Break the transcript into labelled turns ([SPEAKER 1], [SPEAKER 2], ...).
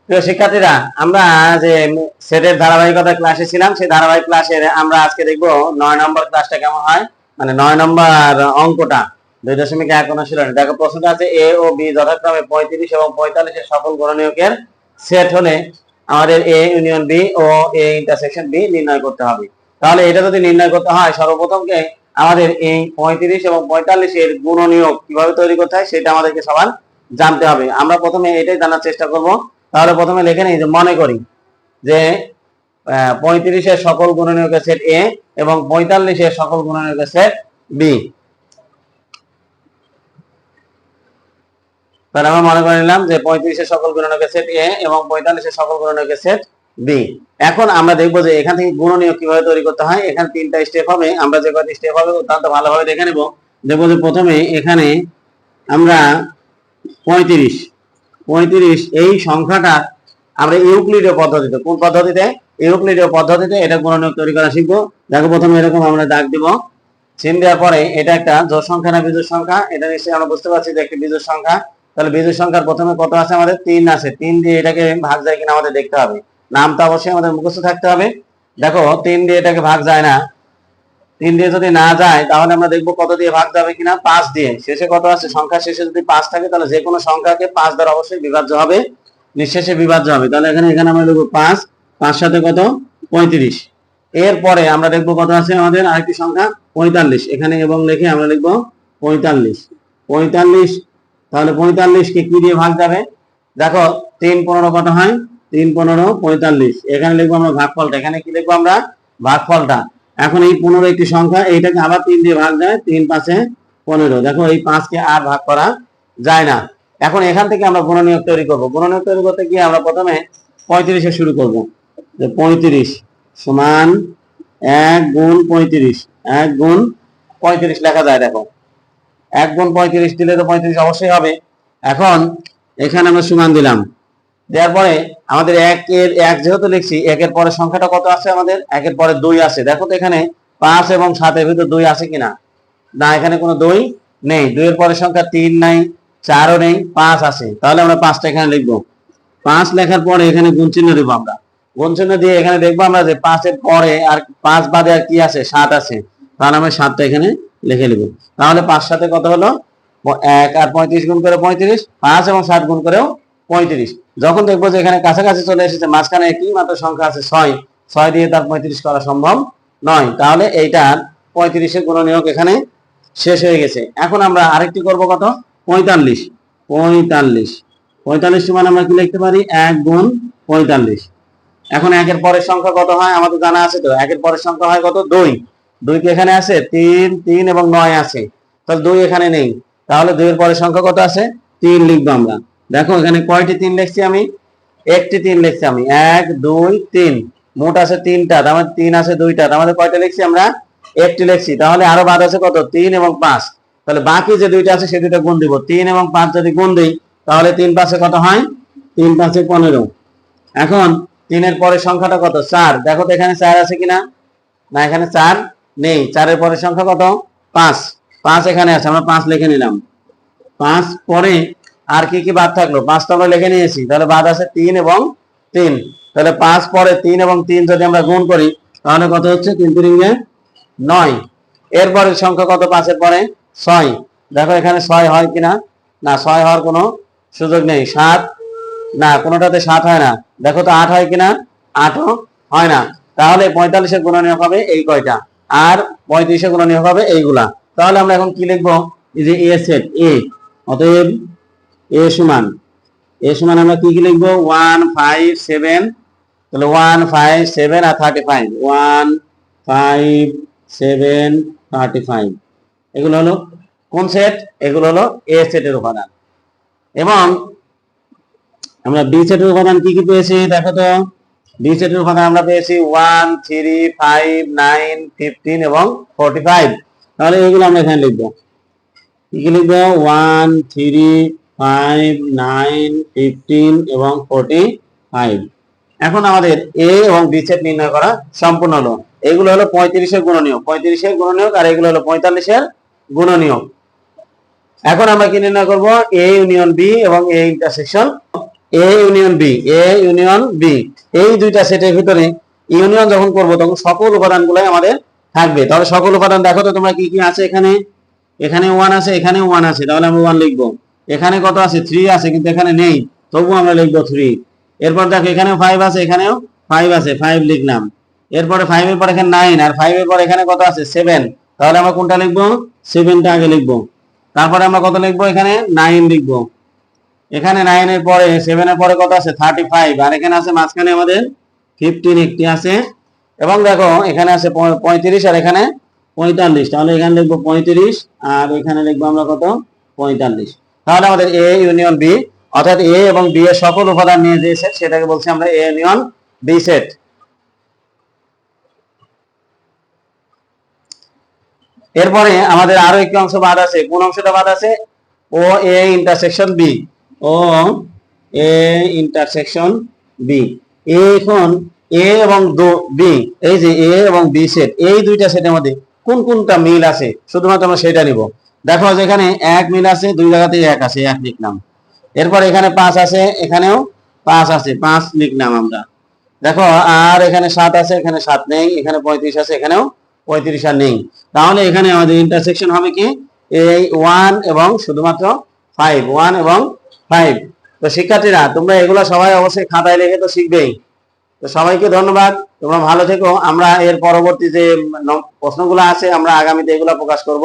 [SPEAKER 1] প্রিয় শিক্ষার্থীরা, আমরা যে সেটের ধারাবাহিকতা ক্লাসে ছিলাম, সেই ধারাবাহিক ক্লাসের আমরা আজকে দেখব 9 নম্বর ক্লাসটা কেমন হয়, মানে 9 নম্বর অঙ্কটা 2.1 অনুশীলনী। দেখো, প্রশ্নটা আছে এ ও বি যথাক্রমে 35 এবং 45 এর সকল গুণনীয়কের সেট হলে আমাদের এ ইউনিয়ন বি ও এ ইন্টারসেকশন বি নির্ণয় করতে হবে। তাহলে এটা যদি নির্ণয় করতে হয়, সর্বপ্রথমকে আমাদের এই 35 এবং 45 এর গুণনীয়ক কিভাবে তৈরি করতে হয় সেটা আমাদেরকে সবার জানতে হবে। আমরা প্রথমে এটাই জানার চেষ্টা করব। তাহলে প্রথমে লিখে নিই যে মনে করি যে 35 এর সকল গুণনীয়কের সেট এ এবং 45 এর সকল গুণনীয়কের সেট বি। তাহলে আমরা মনে করে নিলাম যে 35 এর সকল গুণনীয়কের সেট এ এবং 45 এর সকল গুণনীয়কের সেট বি। এখন আমরা দেখবো যে এখান থেকে গুণনীয়ক কিভাবে তৈরি করতে হয়। এখানে 3টা স্টেপ হবে। আমরা যে কয়টা স্টেপ হবে অত্যন্ত ভালোভাবে দেখে নেব। দেখবো যে প্রথমে এখানে আমরা 35 এই সংখ্যাটা আমরা ইউক্লিডীয় পদ্ধতিতে, কোন পদ্ধতিতে? ইউক্লিডীয় পদ্ধতিতে এটা গুণনীয়ক তৈরি করা শিখবো। দেখো, প্রথমে এরকম আমরা দাগ দিব, চিহ্ন দেওয়ার পরে এটা একটা জোড় সংখ্যা না বিজোড় সংখ্যা, এটা নিশ্চয়ই আমরা বুঝতে পারছি যে একটা বিজোড় সংখ্যা। তাহলে বিজোড় সংখ্যার প্রথমে কত আছে? আমাদের 3 আছে। 3 দিয়ে এটাকে ভাগ যায় কিনা আমাদের দেখতে হবে। নামটা অবশ্যই আমাদের মুখস্থ থাকতে হবে। দেখো, 3 দিয়ে এটাকে ভাগ যায় না। 3 দিয়ে যদি না যায় তাহলে আমরা দেখবো কত দিয়ে ভাগ যাবে কিনা। 5 দিয়ে। শেষে কত আছে? সংখ্যা শেষে যদি 5 থাকে তাহলে যে কোনো সংখ্যাকে 5 দ্বারা অবশ্যই বিভাজ্য হবে, নিঃশেষে বিভাজ্য হবে। তাহলে এখানে আমরা লিখবো 5, 5 সাথে কত? 35। এরপরে আমরা দেখবো কত আছে আমাদের আরেকটি সংখ্যা 45। এখানে এবং লিখে আমরা লিখবো 45। তাহলে 45 কে কি দিয়ে ভাগ যাবে? দেখো, 3 15 কত হয়? 3 15 45। এখানে লিখবো আমরা ভাগফলটা। এখানে কি লিখবো আমরা? ভাগফলটা। এখন এই 15 একটি সংখ্যা, এইটাকে আবার 3 দিয়ে ভাগ যায়, 3 5 15। দেখো, এই 5 কে আর ভাগ করা যায় না। এখন এখান থেকে আমরা গুণনীয়ক তৈরি করব। গুণনীয়ক তৈরি করতে গিয়ে আমরা প্রথমে 35 এ শুরু করব। যে 35 সমান 1 গুণ 35, 1 গুণ 35 লেখা যায়। দেখো, 1 গুণ 35 দিলে তো 35 অবশ্যই হবে। এখন এখানে আমরা সমান দিলাম, দেওয়ার পরে আমাদের 1 যেহেতু লিখছি, 1 এর পরে সংখ্যাটা কত আছে? আমাদের 1 এর পরে 2 আছে। দেখো তো এখানে 5 এবং 7 এর ভিতর 2 আছে কিনা? না, এখানে কোনো 2 নেই। 2 এর পরে সংখ্যা 3 নাই, 4ও নেই, 5 আছে। তাহলে আমরা 5টা এখানে লিখবো। 5 লেখার পরে এখানে গুণ চিহ্ন দেবো আমরা। গুণ চিহ্ন দিয়ে এখানে দেখবো আমরা যে 5 এর পরে আর 5 বাদে আর কি আছে? 7 আছে। তাহলে আমরা 7টা এখানে লিখে নেব। তাহলে 5 সাথে কত হলো? 1 আর 35 গুণ করে 35, 5 এবং 7 গুণ করেও 35। যখন দেখবো যে এখানে কাছাকাছি চলে এসেছে, মাঝখানে একই মাত্র সংখ্যা আছে 6 দিয়ে তার 35 করা সম্ভব নয়। তাহলে এইটার 35 এর গুণনীয়ক এখানে শেষ হয়ে গেছে। এখন আমরা আরেকটি করব, কত? 45 সমান আমরা কি লিখতে পারি? 1 গুণ 45। এখন 1 এর পরের সংখ্যা কত হয় আমাদের জানা আছে তো। 1 এর পরের সংখ্যা হয় কত? 2 কি এখানে আছে? 3 এবং 9 আছে। তাহলে 2 এখানে নেই। তাহলে 2 এর পরের সংখ্যা কত আছে? 3 লিখবো আমরা। দেখো, এখানে কয়টি 3 লিখছি আমি? একটি 3 লিখছি আমি। 1 2 3, মোট আছে 3টা। তার মানে 3 আছে 2টা। তার মানে কয়টা লিখছি আমরা? একটি লিখছি। তাহলে আরো বাদ আছে কত? 3 এবং 5। তাহলে বাকি যে 2টা আছে সে 2টা গুণ দিব। 3 এবং 5 যদি গুণ দিই তাহলে 3 5 কত হয়? 3 5 15। এখন 3 এর পরের সংখ্যাটা কত? 4। দেখো তো এখানে 4 আছে কিনা? না, এখানে 4 নেই। 4 এর পরের সংখ্যা কত? 5 এখানে আছে। আমরা 5 লিখে নিলাম। 5 পরে আর কি কি বাদ থাকলো? 5 তো আমরা লিখে নিয়েছি। তাহলে বাদ আছে 3 এবং 3। তাহলে 5 পরে 3 এবং 3 যদি আমরা গুণ করি তাহলে কত হচ্ছে? 3 3 9। এরপরের সংখ্যা কত? 5 এর পরে 6। দেখো এখানে 6 হয় কিনা? না, 6 হওয়ার কোনো সুযোগ নেই। 7, না, কোনোটাতে 7 হয় না। দেখো তো 8 হয় কিনা? 8ও হয় না। তাহলে 45 এর গুণনীয়ক হবে এই কয়টা, আর 35 এর গুণনীয়ক হবে এইগুলা। তাহলে আমরা এখন কি লিখবো? এই যে এ সেট এ, অতএব এ সমান আমরা কি কি লিখবো? 1 5 7। তাহলে 1 5 7 আর 35, 1 5 7 35। এগুলো হলো কোন সেট? এগুলো হলো এ সেটের উপাদান। এবং আমরা বি সেটের উপাদান কি কি পেয়েছি? দেখো তো, বি সেটের উপাদান আমরা পেয়েছি 1 3 5 9 15 এবং 45। তাহলে এগুলো আমরা এখানে লিখবো। কি লিখবো? 1 3 5 9 15 এবং 45। এখন আমাদের এ এবং বি সেট নির্ণয় করা সম্পূর্ণ হলো। এগুলো হলো 35 এর গুণনীয়ক, আর এগুলো হলো 45 এর গুণনীয়ক। এখন আমরা কি নির্ণয় করব? এ ইউনিয়ন বি এবং A intersection A union B, A union B, এই দুইটা সেটের ভিতরে ইউনিয়ন যখন করব তখন সকল উপাদানগুলাই আমাদের থাকবে। তাহলে সকল উপাদান দেখো তো তোমরা কি কি আছে এখানে। এখানে 1 আছে, এখানে 1 আছে, তাহলে আমরা 1 লিখবো। এখানে কত আছে? 3 আছে, কিন্তু এখানে নেই, তবুও আমরা লিখবো 3। এরপর দেখো এখানেও 5 আছে, এখানেও 5 আছে, 5 লিখলাম। এরপরে 5 এর পর এখানে 9, আর 5 এর পর এখানে কত আছে? 7, তাহলে আমরা কোনটা লিখবো? 7টা আগে লিখবো। তারপরে আমরা কত লিখবো? এখানে 9 লিখবো। এখানে 9 এর পরে 7 এর পরে কত আছে? 35, আর এখানে আছে মাঝখানে আমাদের 15 একটি আছে। এবং দেখো এখানে আছে 35 আর এখানে 45, তাহলে এখানে লিখবো 35 আর এখানে লিখবো আমরা কত? 45। তাহলে আমাদের এ ইউনিয়ন বি, অর্থাৎ এ এবং বি এর সকল উপাদান নিয়ে যে সেট, সেটাকে বলছি আমরা এ ইউনিয়ন বি সেট। এরপরে আমাদের আরো একটি অংশ বাদ আছে। কোন অংশটা বাদ আছে? ও এ ইন্টারসেকশন বি, ও এ ইন্টারসেকশন বি। এখন এ এবং বি, এই যে এ এবং বি সেট, এই দুইটা সেটের মধ্যে কোন কোনটা মিল আছে শুধুমাত্র আমরা সেটা নিব। দেখো যেখানে 1 মিল আছে, দুই জায়গাতেই 1 আছে, 1 লিখলাম। এরপর এখানে 5 আছে, এখানেও 5 আছে, 5 লিখলাম আমরা। দেখো আর এখানে 7 আছে, এখানে 7 নেই, এখানে 35 আছে, এখানেও 35 আর নেই। তাহলে এখানে আমাদের ইন্টারসেকশন হবে কি? এই 1 এবং শুধুমাত্র 5, 1 এবং 5। তো শিক্ষার্থীরা তোমরা এগুলো সবাই অবশ্যই খাতায় লিখে তো শিখবেই। তো সবাইকে ধন্যবাদ, তোমরা ভালো থেকো। আমরা এর পরবর্তী যে প্রশ্নগুলো আছে আমরা আগামীতে এগুলো প্রকাশ করব।